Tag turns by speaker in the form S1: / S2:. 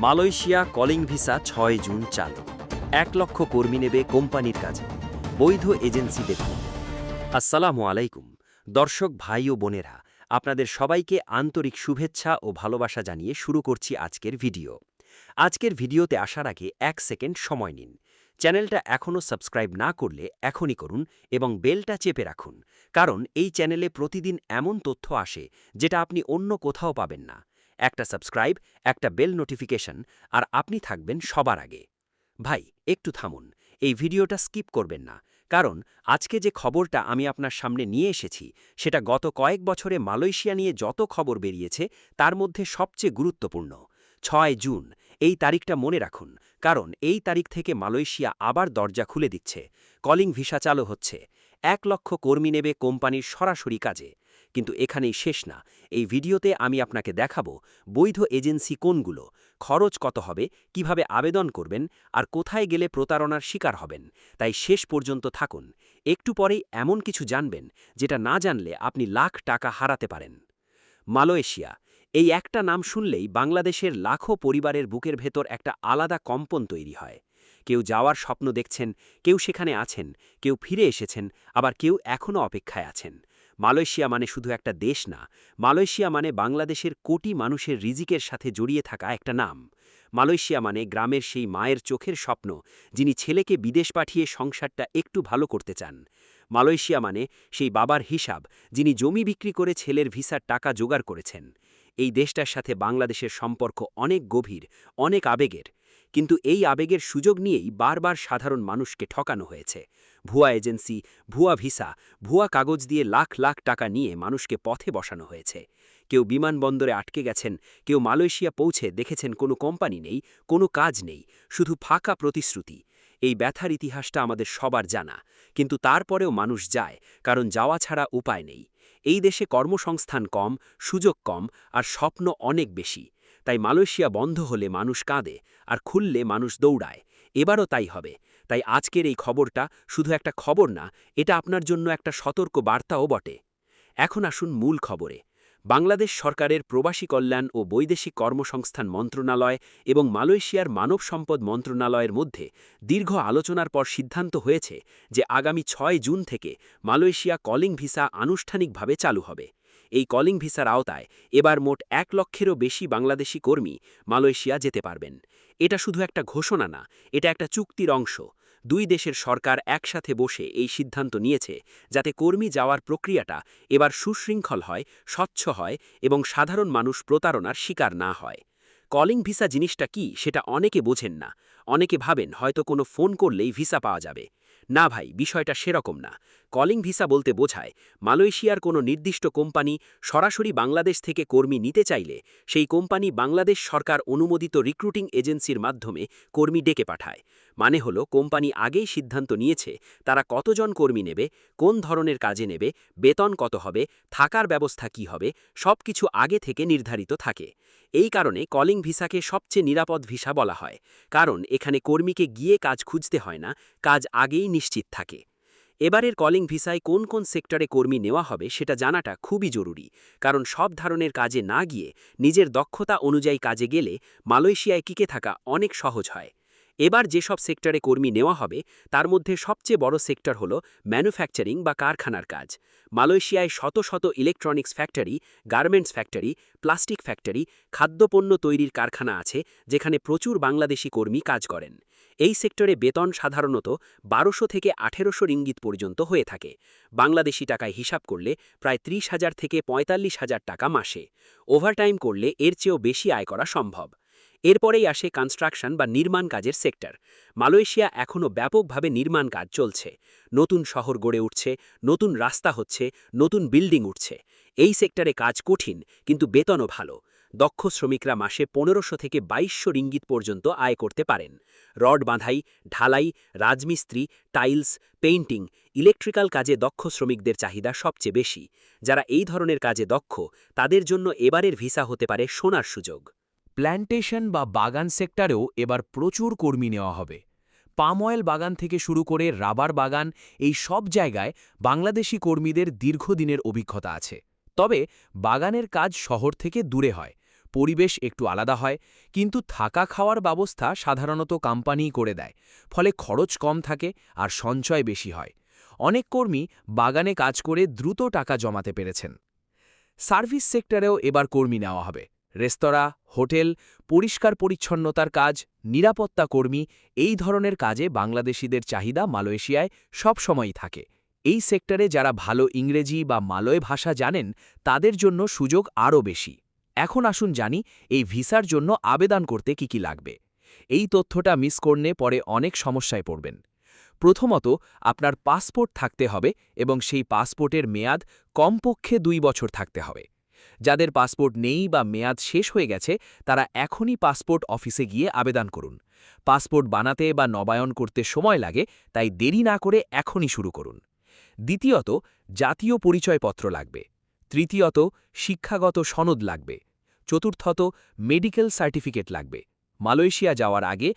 S1: Malaysia calling visa ৬ June চালু। ১ লক্ষ কর্মী নেবে কোম্পানির কাজে। বৈধ এজেন্সি দেখুন। আসসালামু আলাইকুম দর্শক ভাই ও বোনেরা, আপনাদের সবাইকে আন্তরিক শুভেচ্ছা ও ভালোবাসা জানিয়ে শুরু করছি আজকের ভিডিও। আজকের ভিডিওতে আসার আগে ১ সেকেন্ড সময় নিন। চ্যানেলটা এখনও সাবস্ক্রাইব না করলে এখনই করুন এবং বেলটা চেপে রাখুন, কারণ এই চ্যানেলে প্রতিদিন এমন তথ্য আসে যেটা আপনি অন্য কোথাও পাবেন না। একটা সাবস্ক্রাইব, একটা বেল নোটিফিকেশন, আর আপনি থাকবেন সবার আগে। ভাই একটু থামুন, এই ভিডিওটা স্কিপ করবেন না, কারণ আজকে যে খবরটা আমি আপনার সামনে নিয়ে এসেছি সেটা গত কয়েক বছরে মালয়েশিয়া নিয়ে যত খবর বেরিয়েছে তার মধ্যে সবচেয়ে গুরুত্বপূর্ণ। ৬ জুন, এই তারিখটা মনে রাখুন, কারণ এই তারিখ থেকে মালয়েশিয়া আবার দরজা খুলে দিচ্ছে। কলিং ভিসা চালু হচ্ছে। ১ লক্ষ কর্মী নেবে কোম্পানির সরাসরি কাজে। কিন্তু এখানেই শেষ না। এই ভিডিওতে আমি আপনাকে দেখাবো বৈধ এজেন্সি কোনগুলো, খরচ কত হবে, কিভাবে আবেদন করবেন, আর কোথায় গেলে প্রতারণার শিকার হবেন। তাই শেষ পর্যন্ত থাকুন। একটু পরেই এমন কিছু জানবেন যেটা না জানলে আপনি লাখ টাকা হারাতে পারেন। মালয়েশিয়া, এই একটা নাম শুনলেই বাংলাদেশের লাখো পরিবারের বুকের ভেতর একটা আলাদা কম্পন তৈরি হয়। কেউ যাওয়ার স্বপ্ন দেখছেন, কেউ সেখানে আছেন, কেউ ফিরে এসেছেন, আবার কেউ এখনও অপেক্ষায় আছেন। মালয়েশিয়া মানে শুধু একটা দেশ না, মালয়েশিয়া মানে বাংলাদেশের কোটি মানুষের রিজিকের সাথে জড়িয়ে থাকা একটা নাম। মালয়েশিয়া মানে গ্রামের সেই মায়ের চোখের স্বপ্ন, যিনি ছেলেকে বিদেশ পাঠিয়ে সংসারটা একটু ভালো করতে চান। মালয়েশিয়া মানে সেই বাবার হিসাব, যিনি জমি বিক্রি করে ছেলের ভিসার টাকা জোগাড় করেছেন। এই দেশটার সাথে বাংলাদেশের সম্পর্ক অনেক গভীর, অনেক আবেগের। কিন্তু এই আবেগের সুযোগ নিয়েই বারবার সাধারণ মানুষকে ঠকানো হয়েছে। ভুয়া এজেন্সি, ভুয়া ভিসা, ভুয়া কাগজ দিয়ে লাখ লাখ টাকা নিয়ে মানুষকে পথে বসানো হয়েছে। কেউ বিমানবন্দরে আটকে গেছেন, কেউ মালয়েশিয়া পৌঁছে দেখেছেন কোনো কোম্পানি নেই, কোনো কাজ নেই, শুধু ফাঁকা প্রতিশ্রুতি। এই ব্যথার ইতিহাসটা আমাদের সবার জানা, কিন্তু তারপরেও মানুষ যায়, কারণ যাওয়া ছাড়া উপায় নেই। এই দেশে কর্মসংস্থান কম, সুযোগ কম, আর স্বপ্ন অনেক বেশি। তাই মালয়েশিয়া বন্ধ হলে মানুষ কাঁদে, আর খুললে মানুষ দৌড়ায়। এবারও তাই হবে। তাই আজকের এই খবরটা শুধু একটা খবর না, এটা আপনার জন্য একটা সতর্ক বার্তাও বটে। এখন আসুন মূল খবরে। বাংলাদেশ সরকারের প্রবাসী কল্যাণ ও বৈদেশিক কর্মসংস্থান মন্ত্রণালয় এবং মালয়েশিয়ার মানব সম্পদ মন্ত্রণালয়ের মধ্যে দীর্ঘ আলোচনার পর সিদ্ধান্ত হয়েছে যে আগামী ৬ জুন থেকে মালয়েশিয়া কলিং ভিসা আনুষ্ঠানিকভাবে চালু হবে। এই কলিং ভিসার আওতায় এবার মোট ১ লক্ষেরও বেশি বাংলাদেশি কর্মী মালয়েশিয়া যেতে পারবেন। এটা শুধু একটা ঘোষণা না, এটা একটা চুক্তির অংশ। দুই দেশের সরকার একসাথে বসে এই সিদ্ধান্ত নিয়েছে যাতে কর্মী যাওয়ার প্রক্রিয়াটা এবার সুশৃঙ্খল হয়, স্বচ্ছ হয় এবং সাধারণ মানুষ প্রতারণার শিকার না হয়। কলিং ভিসা জিনিসটা কি সেটা অনেকে বোঝেন না। অনেকে ভাবেন হয়তো কোনো ফোন করলেই ভিসা পাওয়া যাবে। না ভাই, বিষয়টা সেরকম না। কলিং ভিসা বলতে বোঝায় মালয়েশিয়ার কোনো নির্দিষ্ট কোম্পানি সরাসরি বাংলাদেশ থেকে কর্মী নিতে চাইলে সেই কোম্পানি বাংলাদেশ সরকার অনুমোদিত রিক্রুটিং এজেন্সির মাধ্যমে কর্মী ডেকে পাঠায়। মানে হলো কোম্পানি আগেই সিদ্ধান্ত নিয়েছে তারা কতজন কর্মী নেবে, কোন ধরনের কাজে নেবে, বেতন কত হবে, থাকার ব্যবস্থা কি হবে, সবকিছু আগে থেকে নির্ধারিত থাকে। এই কারণে কলিং ভিসাকে সবচেয়ে নিরাপদ ভিসা বলা হয়, কারণ এখানে কর্মীকে গিয়ে কাজ খুঁজতে হয় না, কাজ আগেই নিশ্চিত থাকে। এবারের কলিং ভিসায় কোন কোন সেক্টরে কর্মী নেওয়া হবে সেটা জানাটা খুবই জরুরি, কারণ সব ধরনের কাজে না গিয়ে নিজের দক্ষতা অনুযায়ী কাজে গেলে মালয়েশিয়ায় টিকে থাকা অনেক সহজ হয়। এবার যেসব সেক্টরে কর্মী নেওয়া হবে তার মধ্যে সবচেয়ে বড় সেক্টর হল ম্যানুফ্যাকচারিং বা কারখানার কাজ। মালয়েশিয়ায় শত শত electronics factory, garments factory, plastic factory, খাদ্যপণ্য তৈরির কারখানা আছে, যেখানে প্রচুর বাংলাদেশি কর্মী কাজ করেন। এই সেক্টরে বেতন সাধারণত ১২০০ থেকে ১৮০০ রিঙ্গিত পর্যন্ত হয়ে থাকে। বাংলাদেশি টাকায় হিসাব করলে প্রায় ৩০,০০০ থেকে ৪৫,০০০ টাকা মাসে। ওভারটাইম করলে এর চেয়েও বেশি আয় করা সম্ভব। এরপরেই আসে কনস্ট্রাকশন বা নির্মাণ কাজের সেক্টর। মালয়েশিয়া এখনও ব্যাপকভাবে নির্মাণ কাজ চলছে। নতুন শহর গড়ে উঠছে, নতুন রাস্তা হচ্ছে, নতুন বিল্ডিং উঠছে। এই সেক্টরে কাজ কঠিন, কিন্তু বেতনও ভালো। দক্ষ শ্রমিকরা মাসে ১৫০০ থেকে ২২০০ রিঙ্গিত পর্যন্ত আয় করতে পারেন। রড বাঁধাই, ঢালাই, রাজমিস্ত্রি, টাইলস, পেইন্টিং, ইলেকট্রিক্যাল কাজে দক্ষ শ্রমিকদের চাহিদা সবচেয়ে বেশি। যারা এই ধরনের কাজে দক্ষ, তাদের জন্য এবারের ভিসা হতে পারে সোনার সুযোগ।
S2: প্ল্যান্টেশন বা বাগান সেক্টরেও এবার প্রচুর কর্মী নেওয়া হবে। পাম অয়েল বাগান থেকে শুরু করে রাবার বাগান, এই সব জায়গায় বাংলাদেশি কর্মীদের দীর্ঘদিনের অভিজ্ঞতা আছে। তবে বাগানের কাজ শহর থেকে দূরে হয়। পরিবেশ একটু আলাদা হয়, কিন্তু থাকা খাওয়ার ব্যবস্থা সাধারণত কোম্পানিই করে দেয়, ফলে খরচ কম থাকে আর সঞ্চয় বেশি হয়। অনেক কর্মী বাগানে কাজ করে দ্রুত টাকা জমাতে পেরেছেন। সার্ভিস সেক্টরেও এবার কর্মী নেওয়া হবে। রেস্তোরাঁ, হোটেল, পরিষ্কার পরিচ্ছন্নতার কাজ, নিরাপত্তা কর্মী, এই ধরনের কাজে বাংলাদেশিদের চাহিদা মালয়েশিয়ায় সবসময়ই থাকে। এই সেক্টরে যারা ভালো ইংরেজি বা মালয় ভাষা জানেন তাদের জন্য সুযোগ আরও বেশি। এখন আসুন জানি এই ভিসার জন্য আবেদন করতে কি লাগবে। এই তথ্যটা মিস করলে পরে অনেক সমস্যায় পড়বেন। প্রথমত, আপনার পাসপোর্ট থাকতে হবে এবং সেই পাসপোর্টের মেয়াদ কমপক্ষে 2 বছর থাকতে হবে। যাদের পাসপোর্ট নেই বা মেয়াদ শেষ হয়ে গেছে তারা এখনই পাসপোর্ট অফিসে গিয়ে আবেদন করুন। পাসপোর্ট বানাতে বা নবায়ন করতে সময় লাগে, তাই দেরি না করে এখনই শুরু করুন। দ্বিতীয়ত, জাতীয় পরিচয়পত্র লাগবে। তৃতীয়ত, শিক্ষাগত সনদ লাগবে। চতুর্থত, মেডিকেল সার্টিফিকেট লাগবে। মালয়েশিয়া যাওয়ার আগে